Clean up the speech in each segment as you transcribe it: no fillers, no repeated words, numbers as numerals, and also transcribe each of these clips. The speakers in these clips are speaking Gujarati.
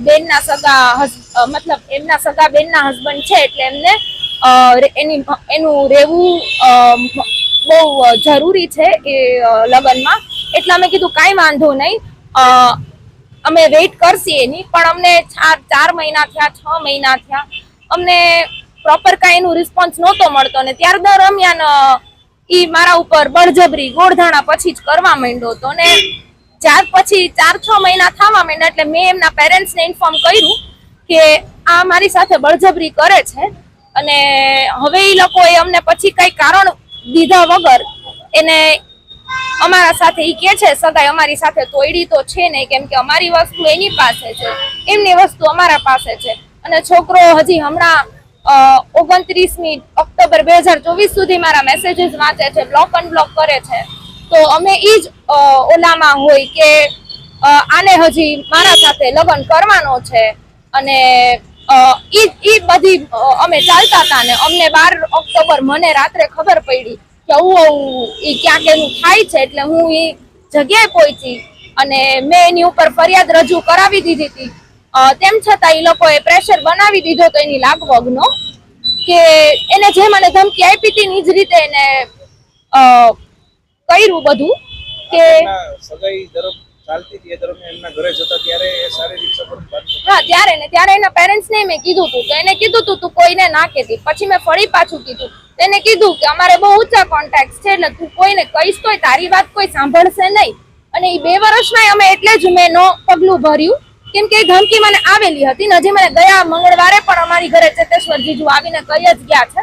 બેનના સગા મતલબ એમના સગા બેનના હસબન્ડ છે, એટલે એમને એનું રહેવું બહુ જરૂરી છે એ લગ્નમાં. એટલે અમે કીધું કાંઈ વાંધો નહીં, અમે વેઇટ કરશી એની. પણ અમને 4 મહિના થયા, 6 મહિના થયા, અમને પ્રોપર કાંઈ એનું રિસ્પોન્સ નહોતો મળતો. ને ત્યાર દરમિયાન ઈ મારા ઉપર બળજબરી ગોળધાણા પછી જ કરવા માંડ્યો હતો. ને ત્યાર પછી 4-6 મહિના થવા માંડ્યા એટલે મેં એમના પેરેન્ટ્સને ઇન્ફોર્મ કર્યું કે આ મારી સાથે બળજબરી કરે છે. અને હવે એ લોકોએ અમને પછી કઈ કારણ દીધા વગર એને અમારા સાથે ઈ કે છે સગાઈ અમારી સાથે તોડી તો છે નહીં, કેમ કે અમારી વસ્તુ એની પાસે છે, એમની વસ્તુ અમારા પાસે છે. અને છોકરો હજી હમણાં 29મી ઓક્ટોબર 2024 સુધી મારા મેસેજીસ વાંચે છે, બ્લોક અનબ્લોક કરે છે. તો અમે ઈ જ ઓલામાં હોય કે આને હજી મારા સાથે લગ્ન કરવાનો છે. અને ઈ બધી અમે ચાલતા હતા ને અમને 12 ઓક્ટોબર મને રાત્રે ખબર પડી કે ઈ ક્યાંક એનું થાય છે. એટલે હું ઈ જગ્યાએ પહોંચી અને મેં એની ઉપર ફરિયાદ રજૂ કરાવી દીધી હતી. તેમ છતાં એ લોકોએ પ્રેશર બનાવી દીધો તો એની લાગવગનો, કે એને જે મને ધમકી આપી હતી એ જ રીતે એને કર્યું બધું. કે સગાઈ ચાલતી હતી એ દરમિયાન એમના ઘરે જતા ત્યારે શારીરિક સંબંધ, હા, ત્યારે એના પેરેન્ટ્સને મેં કીધું હતું, તો એને કીધું હતું તું કોઈને ના કહેતી. પછી મેં ફરી પાછું કીધું, તેને કીધું કે અમારે બહુ ઊંચા કોન્ટેક્ટ છે, એટલે તું કોઈને કહીશ તોય તારી વાત કોઈ સાંભળશે નહીં. અને એ 2 વર્ષમાં અમે એટલે જ મેં પગલું ભર્યું, કેમ કે એ ધમકી મને આવેલી હતી ને હજી મને ગયા મંગળવારે પણ અમારી ઘરે ચેતેશ્વર જીજુ આવીને કહી જ ગયા છે.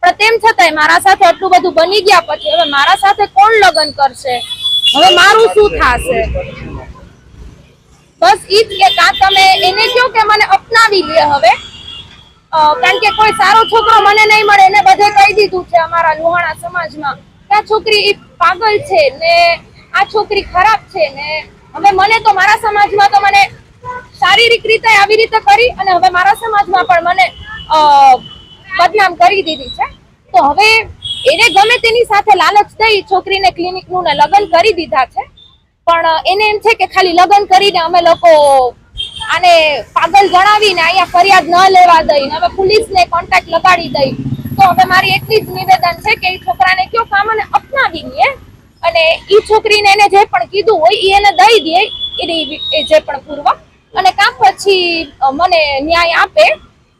પણ તેમ છતાંય મારા સાથે આટલું બધું બની ગયા પછી હવે મારા સાથે કોણ લગ્ન કરશે, હવે મારું શું થશે? બસ ઈ જ કે કાં તમે એને કહો કે મને અપનાવી લે હવે, કારણ કે કોઈ સારો છોકરો મને નહીં મળે. એને બધે કહી દીધું છે અમારા લુહાણા સમાજમાં કે આ છોકરી પાગલ છે ને આ છોકરી ખરાબ છે. ને હવે મને તો મારા સમાજમાં તો મને શારીરિક રીતે આવી રીતે કરી અને હવે મારા સમાજમાં પણ મને બદનામ કરી દીધી છે. તો હવે એને ગમે તેની સાથે લાલચ દઈ છોકરીને ક્લિનિકનું ને લગ્ન કરી દીધા છે. પણ એને એમ છે કે ખાલી લગ્ન કરીને અમે લોકો આને પાગલ ગણાવીને અહીંયા ફરિયાદ ન લેવા દઈ, હવે પોલીસને કોન્ટેક્ટ લગાડી દઈ. તો હવે મારી એટલી જ નિવેદન છે કે એ છોકરાને કયો કે મને અપનાવી લે અને એ છોકરીને એને જે પણ કીધું હોય એ એને દઈ દે, એની જે પણ પૂર્વ, અને કાં પછી મને ન્યાય આપે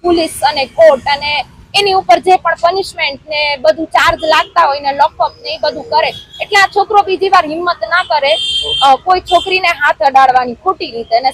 પોલીસ અને કોર્ટ, અને એની ઉપર જે પણ પનિશમેન્ટ ને બધું ચાર્જ લાગતા હોય ને લોકઅપ ને એ બધું કરે. એટલે આ છોકરો બીજી વાર હિંમત ના કરે કોઈ છોકરીને હાથ અડાડવાની ખોટી રીતે. અને